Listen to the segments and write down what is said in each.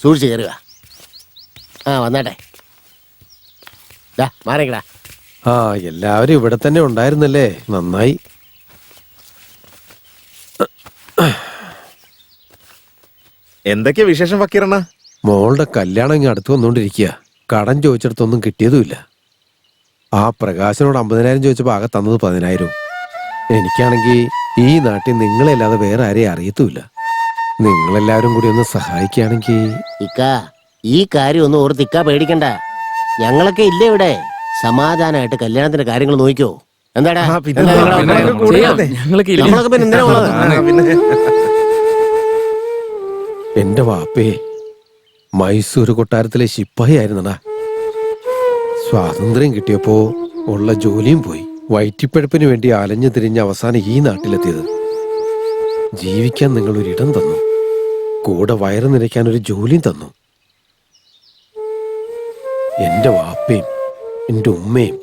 സൂക്ഷിച്ച് കയറുക. വന്നാട്ടെ. മാറിക്കടാ. എല്ലാവരും ഇവിടെ തന്നെ ഉണ്ടായിരുന്നല്ലേ, നന്നായി. എന്തൊക്കെയാ വിശേഷം ഫക്കീറണ്ണ? മോളുടെ കല്യാണം ഇങ്ങ് അടുത്ത് വന്നോണ്ടിരിക്കുക. കടം ചോദിച്ചിടത്തൊന്നും കിട്ടിയതുമില്ല. ആ പ്രകാശനോട് 50,000 ചോദിച്ചപ്പോൾ ആകെ തന്നത് 10,000. എനിക്കാണെങ്കിൽ ഈ നാട്ടിൽ നിങ്ങളല്ലാതെ വേറെ ആരെയും അറിയത്തുമില്ല. നിങ്ങളെല്ലാവരും കൂടി ഒന്ന് സഹായിക്കുകയാണെങ്കിൽ. ഈ കാര്യം ഒന്നും ഓർത്തിക്ക പേടിക്കണ്ട. ഞങ്ങളൊക്കെ ഇല്ലേ ഇവിടെ. സമാധാനമായിട്ട് കല്യാണത്തിന്റെ കാര്യങ്ങൾ നോക്കിക്കോ. എന്താടാ എന്റെ വാപ്പേ മൈസൂർ കൊട്ടാരത്തിലെ ശിപ്പായി ആയിരുന്നടാ. സ്വാതന്ത്ര്യം കിട്ടിയപ്പോ ഉള്ള ജോലിയും പോയി. വയറ്റിപ്പഴപ്പിന് വേണ്ടി അലഞ്ഞു തിരിഞ്ഞ അവസാനം ഈ നാട്ടിലെത്തിയത്. ജീവിക്കാൻ നിങ്ങൾ ഒരിടം തന്നു, കൂടെ വയറ് നിറയ്ക്കാൻ ഒരു ജോലിയും തന്നു. എന്റെ വാപ്പയും എന്റെ ഉമ്മയും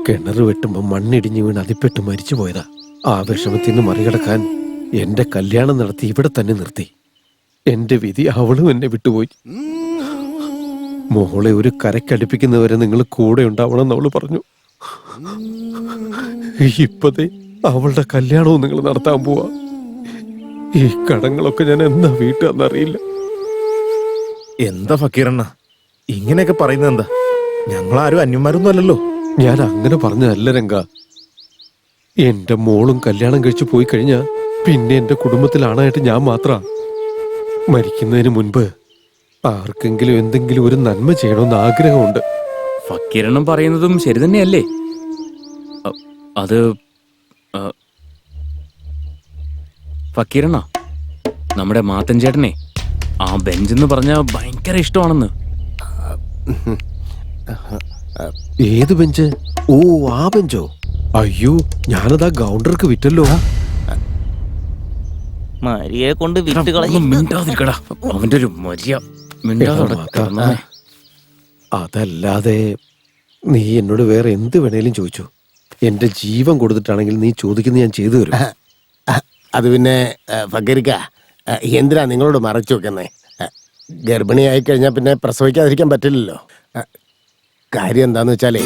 കിണറ് വെട്ടുമ്പോ മണ്ണിടിഞ്ഞു വീണ് അതിപ്പെട്ട് മരിച്ചു പോയതാ. ആ വിഷമത്തിൽ നിന്ന് മറികടക്കാൻ എന്റെ കല്യാണം നടത്തി ഇവിടെ തന്നെ നിർത്തി. എന്റെ വിധി അവളും എന്നെ വിട്ടുപോയി. മോളെ ഒരു കരക്കടുപ്പിക്കുന്നവരെ നിങ്ങൾ കൂടെ ഉണ്ടാവണം അവള് പറഞ്ഞു. ഇപ്പതേ അവളുടെ കല്യാണവും നിങ്ങൾ നടത്താൻ പോവാ. ഈ കടങ്ങളൊക്കെ ഞാൻ എന്നാ വീട്ടാന്നറിയില്ല. എന്താ ഫക്കീറണ്ണ ഇങ്ങനെയൊക്കെ പറയുന്നത്? എന്താ, ഞങ്ങളാരും അന്യന്മാരൊന്നും അല്ലല്ലോ. ഞാൻ അങ്ങനെ പറഞ്ഞതല്ല രംഗ. എന്റെ മോളും കല്യാണം കഴിച്ചു പോയി കഴിഞ്ഞാ പിന്നെ എന്റെ കുടുംബത്തിലാണായിട്ട് ഞാൻ മാത്രാ. മരിക്കുന്നതിന് മുൻപ് ആർക്കെങ്കിലും എന്തെങ്കിലും ഒരു നന്മ ചെയ്യണമെന്ന് ആഗ്രഹമുണ്ട്. ഫക്കീറണ്ണം പറയുന്നതും ശരി തന്നെയല്ലേ? അത് ഫക്കീറണ്ണ, നമ്മുടെ മാത്തൻ ചേട്ടനെ ആ ബെഞ്ചെന്ന് പറഞ്ഞ ഭയങ്കര ഇഷ്ടമാണെന്ന്. ഏത് ബെഞ്ച്? ഓ, ആ ബെഞ്ചോ? അയ്യോ, ഞാനതാ ഗൗണ്ടർക്ക് വിറ്റല്ലോ. മരിയെ കൊണ്ട് മിണ്ടാതിരിക്കടാ, അവന്റെ ഒരു മര്യ. അതല്ലാതെ നീ എന്നോട് വേറെ എന്ത് വേണേലും ചോദിച്ചു. എന്റെ ജീവൻ കൊടുത്തിട്ടാണെങ്കിൽ നീ ചോദിക്കുന്നത് ഞാൻ ചെയ്തു തരും. അത് പിന്നെ ഫക്കീർക്ക, എന്തിനാ നിങ്ങളോട് മറച്ചു വെക്കുന്നേ? ഗർഭിണിയായി കഴിഞ്ഞാൽ പിന്നെ പ്രസവിക്കാതിരിക്കാൻ പറ്റില്ലല്ലോ. കാര്യം എന്താന്ന് വെച്ചാലേ,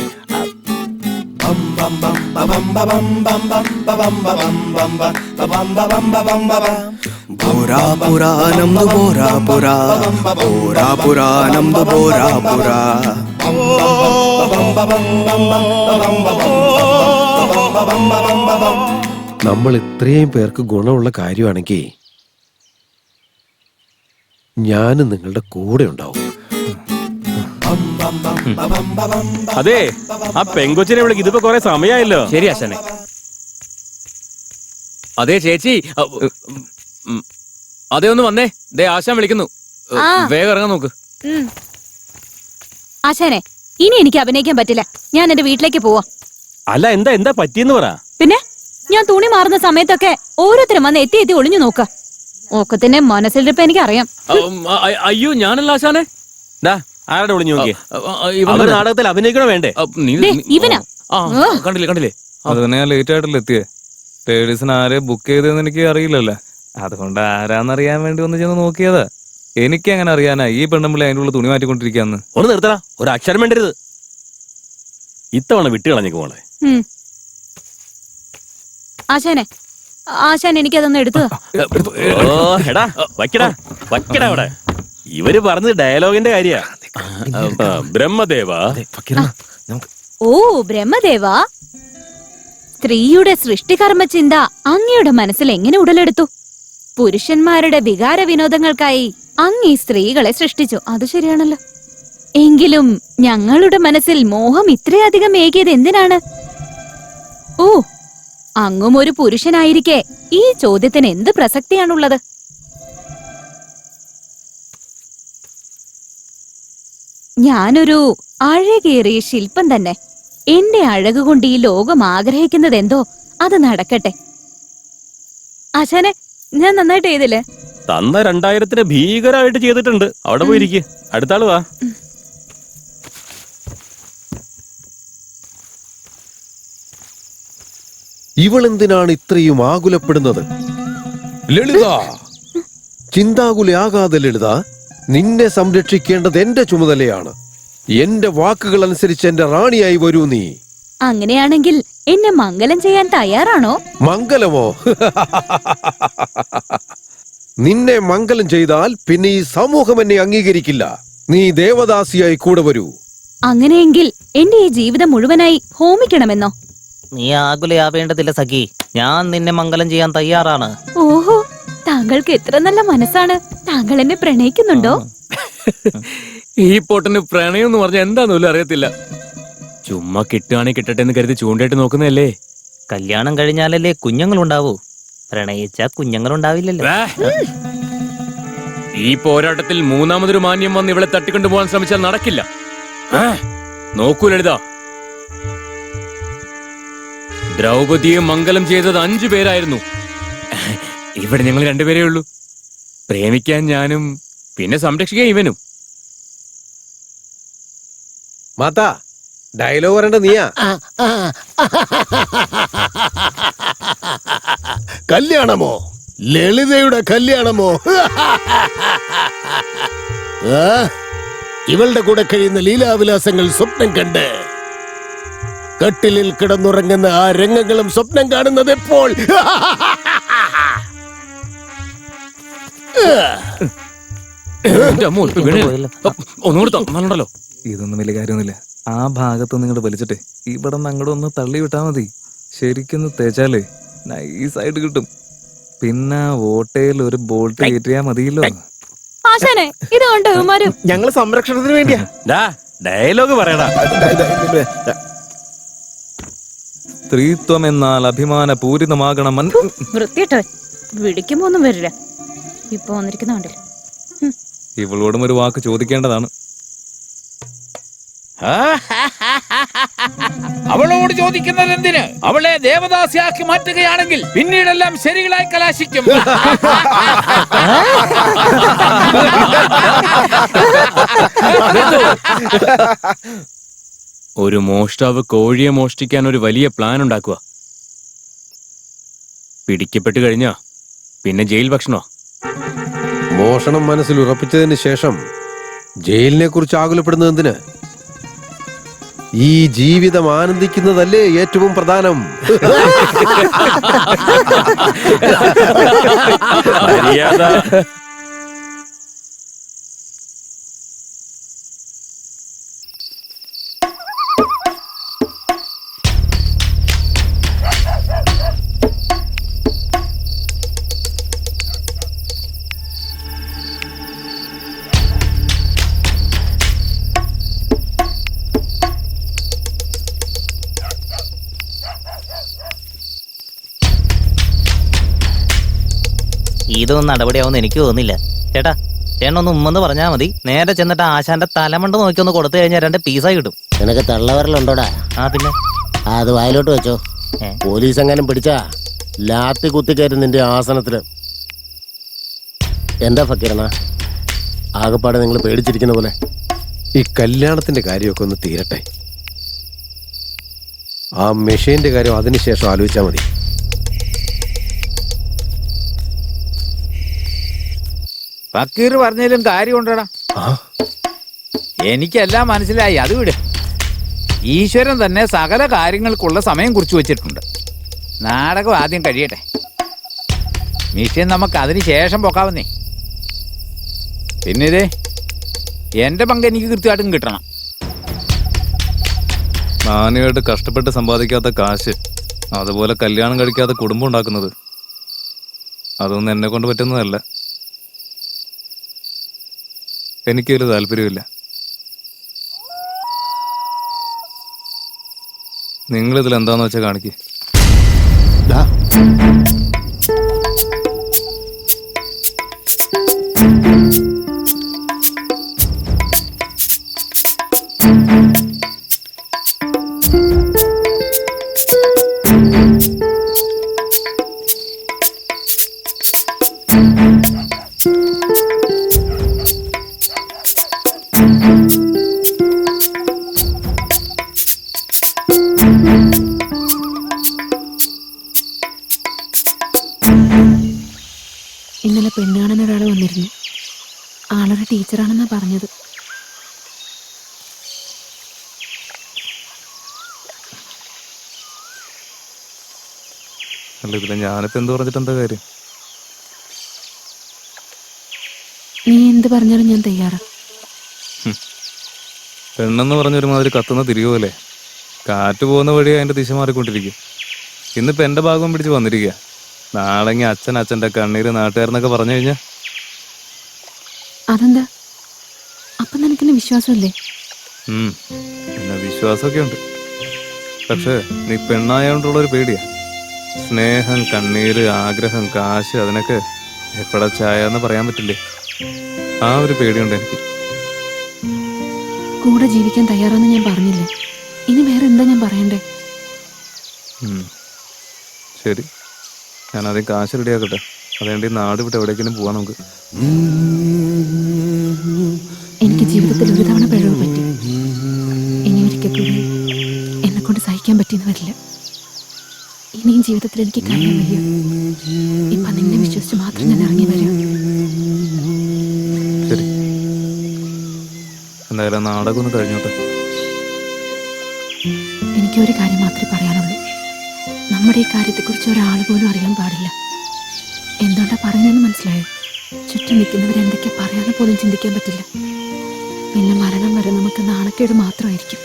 നമ്മൾ ഇത്രയും പേർക്ക് ഗുണമുള്ള കാര്യമാണെങ്കിൽ ഞാനും നിങ്ങളുടെ കൂടെ ഉണ്ടാവും. അതെ, ആ പെങ്കൊച്ചിനെ വിളിക്ക്. ഇതിപ്പോ കൊറേ സമയമായല്ലോ. ശരി ആശാനെ. അതെ ചേച്ചി, അതെ ഒന്ന് വന്നേ. ദേ ആശാൻ വിളിക്കുന്നു, വേഗം ഇറങ്ങാൻ നോക്ക്. ആശാനെ, ഇനി എനിക്ക് അഭിനയിക്കാൻ പറ്റില്ല. ഞാൻ എന്റെ വീട്ടിലേക്ക് പോവാ. അല്ല, എന്താ പറ്റിയെന്ന് പറ. പിന്നെ ഞാൻ തുണി മാറുന്ന സമയത്തൊക്കെ ഓരോരുത്തരും വന്ന് എത്തി എത്തി ഒളിഞ്ഞു നോക്ക. ഓക്കത്തിന്റെ മനസ്സിലിരിപ്പ് എനിക്കറിയാം. അയ്യോ, ഞാനല്ല ആശാനെ. ആരുടെ വിളിഞ്ഞു നോക്കിയേ? നാടകത്തിൽ അഭിനയിക്കണോ വേണ്ടേ? ഇവനാ. കണ്ടില്ലേ? അത് തന്നെ ഞാൻ ലേറ്റ് ആയിട്ടല്ലേ എത്തിയേ. ലേഡീസിന് ആരെ ബുക്ക് ചെയ്തതെന്ന് എനിക്ക് അറിയില്ലല്ലോ. അതുകൊണ്ട് ആരാന്നറിയാൻ വേണ്ടി ഒന്ന് ചെന്ന് നോക്കിയതാ. എനിക്ക് അങ്ങനെ അറിയാനാ ഈ പെണ്ണുമ്പിള്ളി അതിൻ്റെ ഉള്ള തുണി മാറ്റിക്കൊണ്ടിരിക്കാന്ന്. ഒന്ന് നിർത്തടാ, ഒരു അക്ഷരം വേണ്ടരുത്. ഇത്തവണ വിട്ടുകളഞ്ഞേക്ക് മോളെ. ആശാൻ എനിക്കതൊന്ന് എടുത്തു. വയ്ക്കടാ അവിടെ. ഇവര് പറഞ്ഞത് ഡയലോഗിന്റെ കാര്യ. ബ്രഹ്മദേവ. ഓ ബ്രഹ്മദേവ, സ്ത്രീയുടെ സൃഷ്ടികർമ്മ ചിന്ത അങ്ങയുടെ മനസ്സിൽ എങ്ങനെ ഉടലെടുത്തു? പുരുഷന്മാരുടെ വികാര വിനോദങ്ങൾക്കായി അങ്ങ് ഈ സ്ത്രീകളെ സൃഷ്ടിച്ചു. അത് ശരിയാണല്ലോ. എങ്കിലും ഞങ്ങളുടെ മനസ്സിൽ മോഹം ഇത്രയധികം ഏകിയത് എന്തിനാണ്? ഓ, അങ്ങും ഒരു പുരുഷനായിരിക്കെ ഈ ചോദ്യത്തിന് എന്ത് പ്രസക്തിയാണുള്ളത്? ഞാനൊരു അഴകേറിയ ശില്പം തന്നെ. എന്റെ അഴക് കൊണ്ട് ഈ ലോകം ആഗ്രഹിക്കുന്നത് എന്തോ അത് നടക്കട്ടെ. ആശാനെ, ഞാൻ നന്നായിട്ട് ചെയ്തില്ലേ? തന്ന 2000 ഭീകരമായിട്ട് ചെയ്തിട്ടുണ്ട്. അവിടെ പോയിരിക്കും. അടുത്ത ആള് വാ. ഇവളെന്തിനാണ് ഇത്രയും ആകുലപ്പെടുന്നത്? ലളിത, ചിന്താകുലയാകാതെ ലളിത, നിന്നെ സംരക്ഷിക്കേണ്ടത് എന്റെ ചുമതലയാണ്. എന്റെ വാക്കുകൾ അനുസരിച്ച് എന്റെ റാണിയായി വരൂ നീ. അങ്ങനെയാണെങ്കിൽ എന്നെ മംഗലം ചെയ്യാൻ തയ്യാറാണോ? മംഗലമോ? നിന്നെ മംഗലം ചെയ്താൽ പിന്നെ ഈ സമൂഹം എന്നെ അംഗീകരിക്കില്ല. നീ ദേവദാസിയായി കൂടെ വരൂ. അങ്ങനെയെങ്കിൽ എന്റെ ഈ ജീവിതം മുഴുവനായി ഹോമിക്കണമെന്നോ? നീ ആകുലയാവേണ്ടതില്ല സഖി, ഞാൻ നിന്നെ മംഗലം ചെയ്യാൻ തയ്യാറാണ്. ഓഹോ, താങ്കൾക്ക് എത്ര നല്ല മനസ്സാണ്. താങ്കൾ എന്നെ പ്രണയിക്കുന്നുണ്ടോ? ഈ പൊട്ടന് പ്രണയം എന്ന് പറഞ്ഞാൽ എന്താന്ന് പോലും അറിയത്തില്ല. ചുമ്മാ കിട്ടുകയാണെങ്കിൽ കിട്ടട്ടെ എന്ന് കരുതി ചൂണ്ടായിട്ട് നോക്കുന്നതല്ലേ. കല്യാണം കഴിഞ്ഞാലല്ലേ കുഞ്ഞുങ്ങളുണ്ടാവൂ, പ്രണയിച്ച കുഞ്ഞുങ്ങളുണ്ടാവില്ലല്ലോ. ഈ പോരാട്ടത്തിൽ മൂന്നാമതൊരു മാന്യം വന്ന് ഇവളെ തട്ടിക്കൊണ്ടുപോകാൻ ശ്രമിച്ചാൽ നടക്കില്ല. നോക്കൂ ലളിത, ദ്രൗപദിയെ മംഗലം ചെയ്തത് 5 പേരായിരുന്നു. ഇവിടെ ഞങ്ങൾ 2 പേരേ ഉള്ളൂ. പ്രേമിക്കാൻ ഞാനും പിന്നെ സംരക്ഷിക്കാൻ ഇവനും. മാതാ, ഡയലോഗ് പറയണ്ട നീയാ. കല്യാണമോ? ലളിതയുടെ കല്യാണമോ? ഇവളുടെ കൂടെ കഴിയുന്ന ലീലാവിലാസങ്ങൾ സ്വപ്നം കണ്ട് കട്ടിലിൽ കിടന്നുറങ്ങുന്ന ആ രംഗങ്ങളും സ്വപ്നം കാണുന്നത് എപ്പോൾ? ഒന്നുകൂടി തന്നല്ലോ. ഇതൊന്നും വലിയ കാര്യമൊന്നുമില്ല. ആ ഭാഗത്ത് നിങ്ങോട്ട് വലിച്ചിട്ടെ ഇവിടെ നിന്ന് അങ്ങോട്ട് ഒന്ന് തള്ളി വിട്ടാ മതി. ശരിക്കൊന്ന് തേച്ചാലേ നൈസായിട്ട് കിട്ടും. പിന്നെ ഓട്ടയിൽ ഒരു ബോൾട്ട് കയറ്റിയാ മതിയല്ലോ. ആശാനെ, ഇത് കണ്ടോ ഇവന്മാരും? ഞങ്ങള് സംരക്ഷണത്തിന് വേണ്ടിയാ. ഡയലോഗ് പറയടാ. സ്ത്രീത്വം എന്നാൽ അഭിമാന പൂരിതമാകണം. വൃത്തിയിട്ടോ, വിളിക്കുമ്പോ ഒന്നും വരില്ല. ഇപ്പൊ വന്നിരിക്കുന്ന കണ്ടില്ല. ഇവളോടും ഒരു വാക്ക് ചോദിക്കേണ്ടതാണ്. അവളോട് ചോദിക്കുന്നത് എന്തിന്? അവളെ ദേവദാസിയാക്കി മാറ്റുകയാണെങ്കിൽ പിന്നീടെല്ലാം ശരികളായി കലാശിക്കും. ഒരു മോഷ്ടാവ് കോഴിയെ മോഷ്ടിക്കാൻ ഒരു വലിയ പ്ലാൻ ഉണ്ടാക്കുക. പിടിക്കപ്പെട്ടു കഴിഞ്ഞാ പിന്നെ ജയിൽ ഭക്ഷണോ? മോഷണം മനസ്സിൽ ഉറപ്പിച്ചതിന് ശേഷം ജയിലിനെ കുറിച്ച് ആകുലപ്പെടുന്നത് എന്തിന്? ഈ ജീവിതം ആനന്ദിക്കുന്നതല്ലേ ഏറ്റവും പ്രധാനം. ഇതൊന്നും നടപടിയാവുമെന്ന് എനിക്ക് തോന്നുന്നില്ല. ചേട്ടാ, ചേട്ടനൊന്ന് ഉമ്മെന്ന് പറഞ്ഞാൽ മതി. നേരെ ചെന്നിട്ട് ആശാന്റെ തലമണ്ട് നോക്കി ഒന്ന് കൊടുത്തു കഴിഞ്ഞാൽ 2 പീസായി കിട്ടും. നിനക്ക് തള്ളവരലുണ്ടോടാ? പിന്നെ അത് വായിലോട്ട് വെച്ചോ. പോലീസ് എങ്ങാനും പിടിച്ചാ ലാത്തി കുത്തിക്കയറ്റും നിന്റെ ആസനത്തില്. എന്താ ഫക്കീറണ, ആകപ്പാടെ നിങ്ങൾ പേടിച്ചിരിക്കുന്ന പോലെ? ഈ കല്യാണത്തിന്റെ കാര്യമൊക്കെ ഒന്ന് തീരട്ടെ. ആ മെഷീന്റെ കാര്യം അതിനുശേഷം ആലോചിച്ചാൽ മതി. ഫക്കീർ പറഞ്ഞതിലും കാര്യമുണ്ടടാ. എനിക്കെല്ലാം മനസ്സിലായി. അത് വിട്. ഈശ്വരൻ തന്നെ സകല കാര്യങ്ങൾക്കുള്ള സമയം കുറിച്ച് വെച്ചിട്ടുണ്ട്. നാടകം ആദ്യം കഴിയട്ടെ. മിഷൻ നമുക്ക് അതിന് ശേഷം പോക്കാവുന്നേ. പിന്നെ ഇതേ എന്റെ പങ്ക് എനിക്ക് കൃത്യമായിട്ടും കിട്ടണം. നാനുമായിട്ട് കഷ്ടപ്പെട്ട് സമ്പാദിക്കാത്ത കാശ്, അതുപോലെ കല്യാണം കഴിക്കാത്ത കുടുംബം ഉണ്ടാക്കുന്നത്, അതൊന്നും എന്നെ കൊണ്ട് പറ്റുന്നതല്ല. എനിക്കൊരു താല്പര്യമില്ല. നിങ്ങളിതിൽ എന്താന്ന് വെച്ചാൽ കാണിക്കേ. ഇന്നലെ പെണ്ണാണൻ ഒരാൾ വന്നിരുന്നു. ആളൊരു ടീച്ചറാണെന്നാ പറഞ്ഞത്. അല്ല ഇതില്ല, ഞാനിപ്പോ എന്ത് പറഞ്ഞിട്ട് എന്താ കാര്യം? നീ എന്ത് പറഞ്ഞാലും ഞാൻ തയ്യാറാ. പെണ്ണെന്ന് പറഞ്ഞ ഒരുമാതിരി കത്തുന്ന തിരികെ കാറ്റ് പോകുന്ന വഴി അതിന്റെ ദിശ മാറിക്കൊണ്ടിരിക്കും. ഇന്നിപ്പോ എന്റെ ഭാഗം പിടിച്ച് വന്നിരിക്കുക. നാളെങ്കിൽ അച്ഛൻ്റെ കണ്ണീര് നാട്ടുകാരെന്നൊക്കെ പറഞ്ഞു കഴിഞ്ഞാ അതെന്താ? അപ്പൊ നിനക്കെന്നെ വിശ്വാസമല്ലേ? പിന്നെ വിശ്വാസമൊക്കെ ഉണ്ട്. പക്ഷെ നീ പെണ്ണായോണ്ടുള്ള ഒരു പേടിയാ. സ്നേഹം, കണ്ണീര്, ആഗ്രഹം, കാശ്, അതിനൊക്കെ എപ്പോഴാ ചായ എന്ന് പറയാൻ പറ്റില്ലേ? ആ ഒരു പേടിയുണ്ട് എനിക്ക്. കൂടെ ജീവിക്കാൻ തയ്യാറാന്ന് ഞാൻ പറഞ്ഞില്ലേ, ഇനി വേറെ എന്താ ഞാൻ പറയണ്ടേ? ശരി, ഞാൻ ആദ്യം കാശ് റെഡിയാക്കട്ടെ. അതുകൊണ്ട് ഈ നാട് വിട്ട് എവിടേക്കെങ്കിലും പോവാം നമുക്ക്. എനിക്ക് ജീവിതത്തിൽ ഒരു തവണ പിഴവ് പറ്റി. ഇനി ഒരിക്കൽ കൂടി എന്നെ കൊണ്ട് സഹിക്കാൻ പറ്റിയെന്ന് വരില്ല. ഇനിയും ജീവിതത്തിൽ എനിക്ക് കഴിയാൻ വയ്യ. ഇപ്പൊ നിന്നെ വിശ്വസിച്ച് മാത്രം ഞാൻ ഇറങ്ങി വരാം. ശരി, എന്തായാലും നാടകം ഒന്ന് കഴിഞ്ഞോട്ടെ. എനിക്ക് ഒരു കാര്യം മാത്രമേ പറയാനുള്ളൂ. നമ്മുടെ ഈ കാര്യത്തെക്കുറിച്ച് ഒരാൾ പോലും അറിയാൻ പാടില്ല. എന്തുകൊണ്ടാ പറയുന്നതെന്ന് മനസ്സിലായോ? ചുറ്റും നിൽക്കുന്നവരെന്തൊക്കെയാ പറയാന്ന് പോലും ചിന്തിക്കാൻ പറ്റില്ല. പിന്നെ മരണം വരെ നമുക്ക് നാണക്കേട് മാത്രമായിരിക്കും.